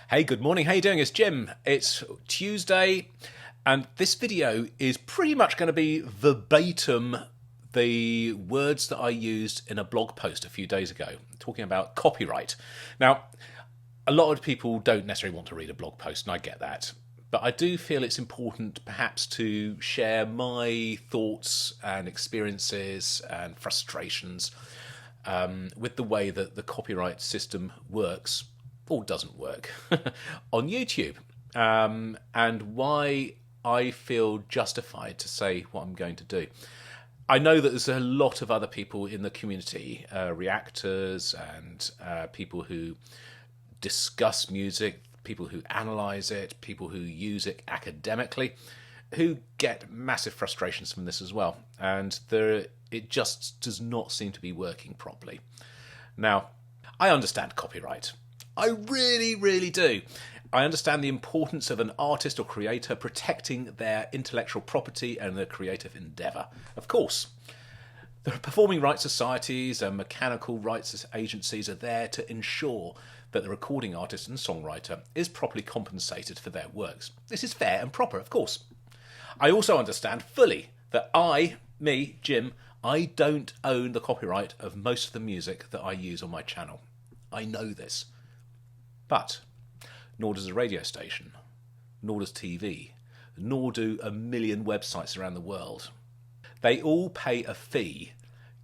Hey, good morning. How you doing? It's Jim. It's Tuesday, and this video is pretty much going to be verbatim the words that I used in a blog post a few days ago, talking about copyright. Now, a lot of people don't necessarily want to read a blog post, and I get that. But I do feel it's important perhaps to share my thoughts and experiences and frustrations with the way that the copyright system works or doesn't work on YouTube, and why I feel justified to say what I'm going to do. I know that there's a lot of other people in the community, reactors and people who discuss music, people who analyse it, people who use it academically, who get massive frustrations from this as well. And it just does not seem to be working properly. Now, I understand copyright. I really, really do. I understand the importance of an artist or creator protecting their intellectual property and their creative endeavour. Of course, the performing rights societies and mechanical rights agencies are there to ensure that the recording artist and songwriter is properly compensated for their works. This is fair and proper, of course. I also understand fully that Jim, I don't own the copyright of most of the music that I use on my channel. I know this. But nor does a radio station, nor does TV, nor do a million websites around the world. They all pay a fee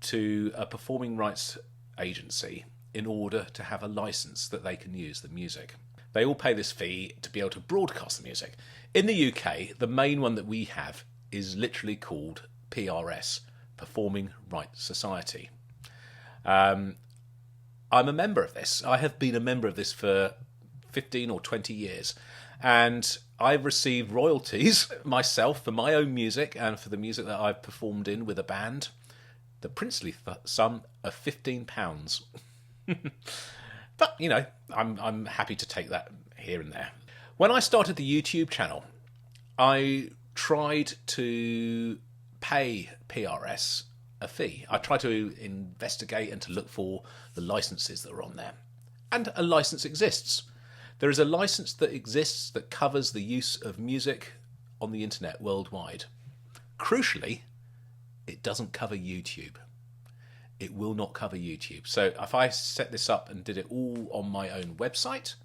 to a performing rights agency in order to have a license that they can use the music. They all pay this fee to be able to broadcast the music. In the UK, the main one that we have is literally called PRS, Performing Rights Society. I'm a member of this. I have been a member of this for 15 or 20 years. And I've received royalties myself for my own music and for the music that I've performed in with a band. The princely sum of £15. But, you know, I'm happy to take that here and there. When I started the YouTube channel, I tried to pay PRS a fee. I tried to investigate and to look for the licenses that are on there. And a license exists. There is a license that exists that covers the use of music on the internet worldwide. Crucially, it doesn't cover YouTube. It will not cover YouTube. So if I set this up and did it all on my own website,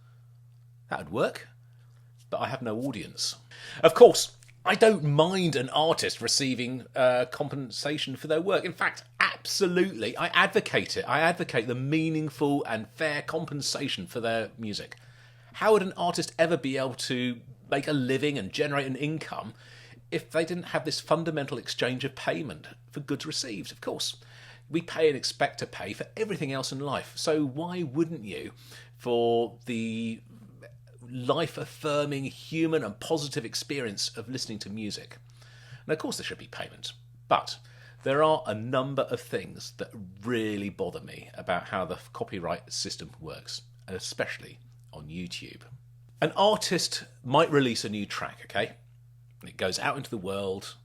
that would work. But I have no audience. Of course, I don't mind an artist receiving compensation for their work. In fact, absolutely, I advocate it. I advocate the meaningful and fair compensation for their music. How would an artist ever be able to make a living and generate an income if they didn't have this fundamental exchange of payment for goods received? Of course, we pay and expect to pay for everything else in life. So why wouldn't you for the life-affirming, human and positive experience of listening to music? And of course there should be payment, but there are a number of things that really bother me about how the copyright system works, and especially on YouTube. An artist might release a new track, okay? It goes out into the world,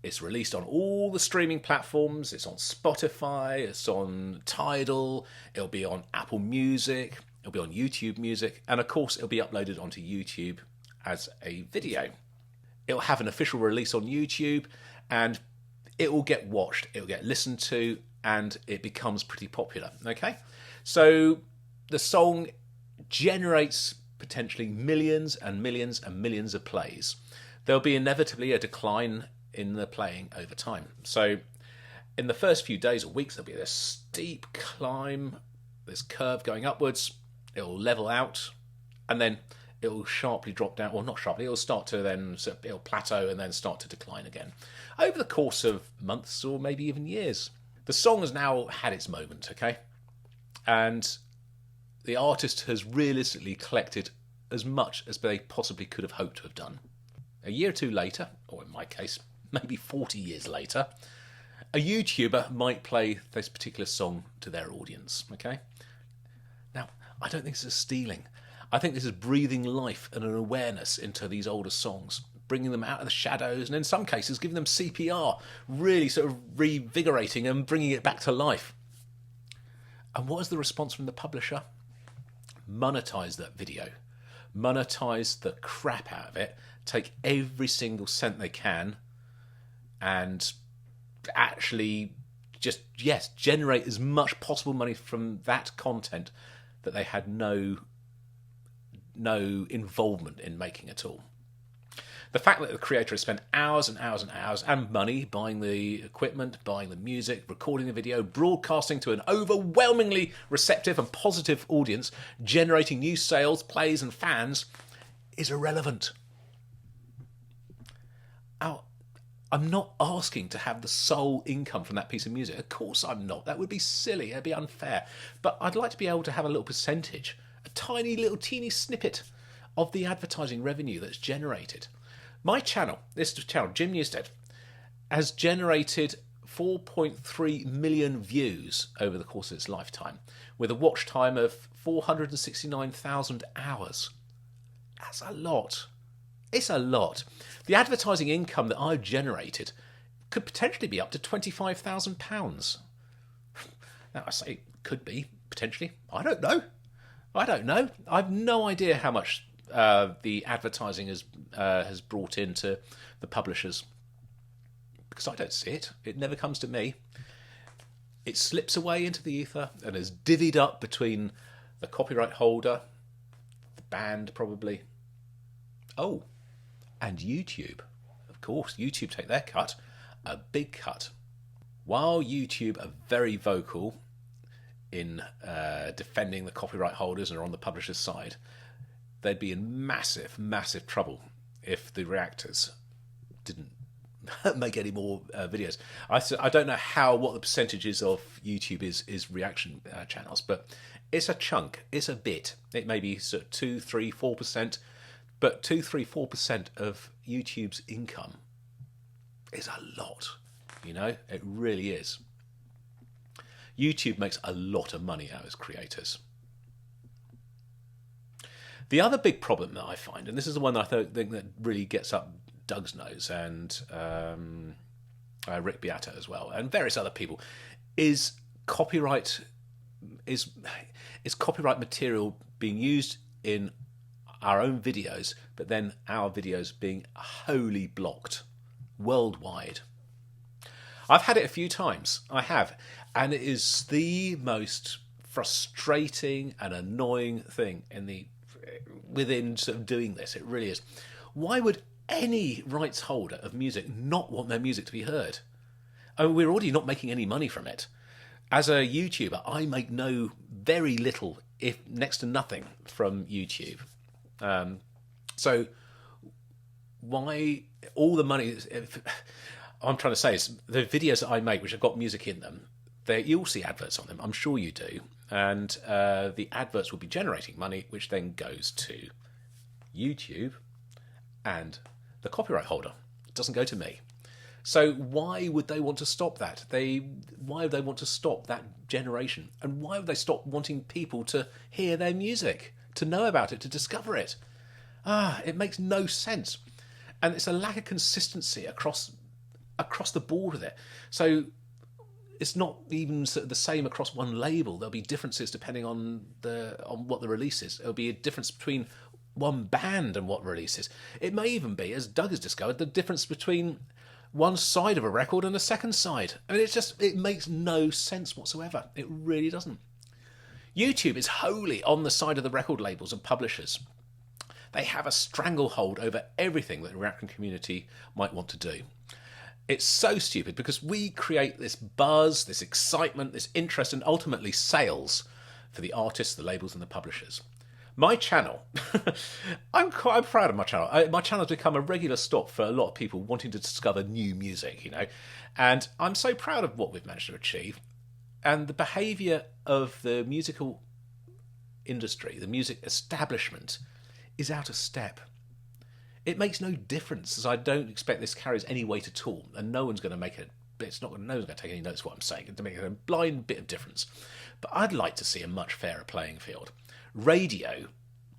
it's released on all the streaming platforms, it's on Spotify, it's on Tidal, it'll be on Apple Music, it'll be on YouTube Music, and of course it'll be uploaded onto YouTube as a video. It'll have an official release on YouTube, and it will get watched, it will get listened to, and it becomes pretty popular, okay? So the song generates potentially millions and millions and millions of plays. There'll be inevitably a decline in the playing over time. So in the first few days or weeks, there'll be this steep climb, this curve going upwards. It'll level out, and then it'll sharply drop down, or not sharply, it'll start to then, it'll plateau and then start to decline again over the course of months or maybe even years. The song has now had its moment, okay? And the artist has realistically collected as much as they possibly could have hoped to have done. A year or two later, or in my case, maybe 40 years later, a YouTuber might play this particular song to their audience, okay? Now, I don't think this is stealing. I think this is breathing life and an awareness into these older songs, bringing them out of the shadows, and in some cases giving them CPR, really sort of revigorating and bringing it back to life. And what is the response from the publisher? Monetize that video. monetize the crap out of it, take every single cent they can, and actually just, yes, generate as much possible money from that content that they had no involvement in making at all. The fact that the creator has spent hours and hours and hours and money buying the equipment, buying the music, recording the video, broadcasting to an overwhelmingly receptive and positive audience, generating new sales, plays and fans is irrelevant. I'm not asking to have the sole income from that piece of music. Of course I'm not. That would be silly. It'd be unfair. But I'd like to be able to have a little percentage, a tiny little teeny snippet of the advertising revenue that's generated. My channel, this channel, Jim Newstead, has generated 4.3 million views over the course of its lifetime, with a watch time of 469,000 hours. That's a lot. It's a lot. The advertising income that I've generated could potentially be up to £25,000. Now, I say could be, potentially. I don't know. I've no idea how much the advertising has brought into the publishers, because I don't see it. It never comes to me. It slips away into the ether and is divvied up between the copyright holder, the band probably. Oh, and YouTube. Of course, YouTube take their cut, a big cut. While YouTube are very vocal in defending the copyright holders and are on the publisher's side, they'd be in massive, massive trouble if the reactors didn't make any more videos. I don't know what the percentages of YouTube is reaction channels, but it's a chunk, it's a bit. It may be sort of 2, 3, 4%, but 2, 3, 4% of YouTube's income is a lot. You know, it really is. YouTube makes a lot of money out of its creators. The other big problem that I find, and this is the one that I think that really gets up Doug's nose and Rick Beato as well, and various other people, is copyright material being used in our own videos, but then our videos being wholly blocked worldwide. I've had it a few times. I have, and it is the most frustrating and annoying thing within sort of doing this. It really is. Why would any rights holder of music not want their music to be heard? I mean, we're already not making any money from it. As a YouTuber, I make very little, if next to nothing, from YouTube. So why all the money? I'm trying to say is the videos that I make, which have got music in them, you'll see adverts on them. I'm sure you do, and the adverts will be generating money, which then goes to YouTube and the copyright holder. It doesn't go to me. So why would they want to stop that? Why would they want to stop that generation? And why would they stop wanting people to hear their music, to know about it, to discover it? It makes no sense. And it's a lack of consistency across the board with it. So it's not even the same across one label. There'll be differences depending on what the release is. There'll be a difference between one band and what releases. It may even be, as Doug has discovered, the difference between one side of a record and the second side. I mean, it makes no sense whatsoever. It really doesn't. YouTube is wholly on the side of the record labels and publishers. They have a stranglehold over everything that the reaction community might want to do. It's so stupid because we create this buzz, this excitement, this interest, and ultimately sales for the artists, the labels, and the publishers. My channel, I'm proud of my channel. My channel has become a regular stop for a lot of people wanting to discover new music, and I'm so proud of what we've managed to achieve. And the behaviour of the musical industry, the music establishment, is out of step. It makes no difference, as I don't expect this carries any weight at all, and no one's going to make it. No one's going to take any notice of what I'm saying, to make a blind bit of difference. But I'd like to see a much fairer playing field. Radio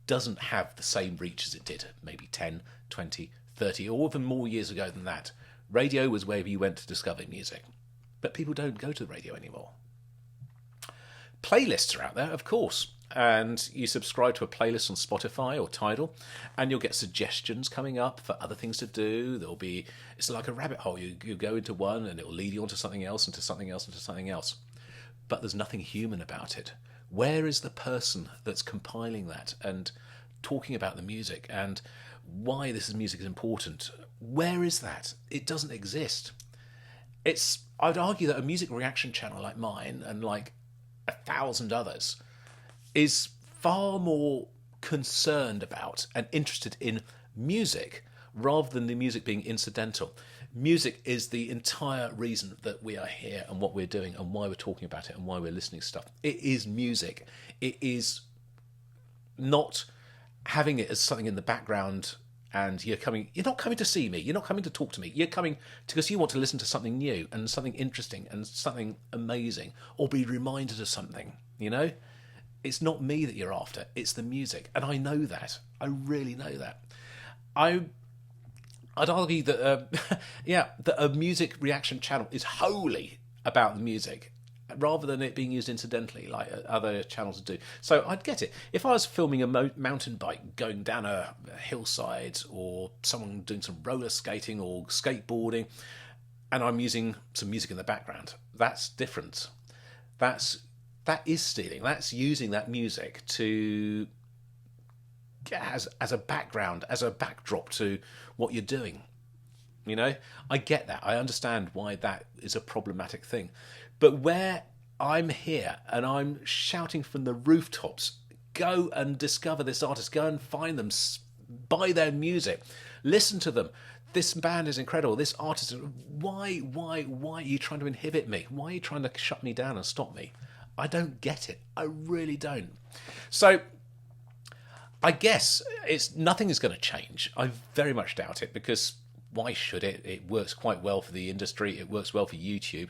doesn't have the same reach as it did maybe 10, 20, 30, or even more years ago than that. Radio was where you went to discover music. But people don't go to the radio anymore. Playlists are out there, of course. and you subscribe to a playlist on Spotify or Tidal, and you'll get suggestions coming up for other things to do. It's like a rabbit hole. You go into one and it will lead you on to something else, and to something else, and to something else. But there's nothing human about it. Where is the person that's compiling that and talking about the music and why music is important? Where is that? It doesn't exist. I'd argue that a music reaction channel like mine and like 1,000 others is far more concerned about and interested in music rather than the music being incidental. Music is the entire reason that we are here and what we're doing and why we're talking about it and why we're listening to stuff. It is music. It is not having it as something in the background and you're not coming to see me, you're not coming to talk to me, you're coming because you want to listen to something new and something interesting and something amazing or be reminded of something, you know? It's not me that you're after, it's the music. And I know that. I really know that. I'd argue that, that a music reaction channel is wholly about the music rather than it being used incidentally like other channels do. So I'd get it. If I was filming a mountain bike going down a hillside or someone doing some roller skating or skateboarding and I'm using some music in the background, that's different. That is stealing. That's using that music to as a background, as a backdrop to what you're doing. You know, I get that. I understand why that is a problematic thing. But where I'm here and I'm shouting from the rooftops, go and discover this artist, go and find them, buy their music, listen to them. This band is incredible. This artist, why are you trying to inhibit me? Why are you trying to shut me down and stop me? I don't get it. I really don't. So I guess nothing is going to change. I very much doubt it because why should it? It works quite well for the industry. It works well for YouTube.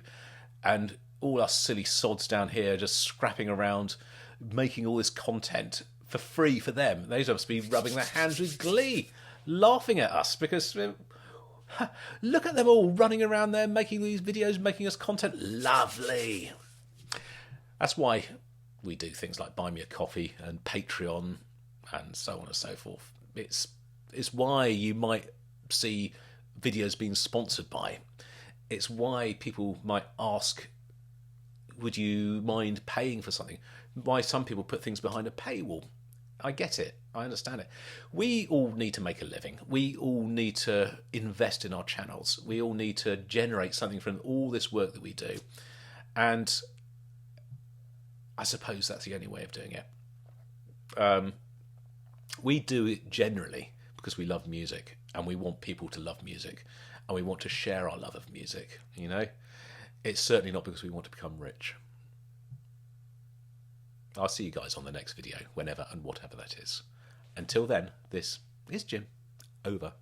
And all us silly sods down here just scrapping around, making all this content for free for them. They must be rubbing their hands with glee, laughing at us because look at them all running around there making these videos, making us content. Lovely. That's why we do things like Buy Me a Coffee and Patreon and so on and so forth. It's why you might see videos being sponsored by. It's why people might ask, would you mind paying for something? Why some people put things behind a paywall. I get it. I understand it. We all need to make a living. We all need to invest in our channels. We all need to generate something from all this work that we do. And I suppose that's the only way of doing it. We do it generally because we love music and we want people to love music and we want to share our love of music, you know? It's certainly not because we want to become rich. I'll see you guys on the next video, whenever and whatever that is. Until then, this is Jim. Over.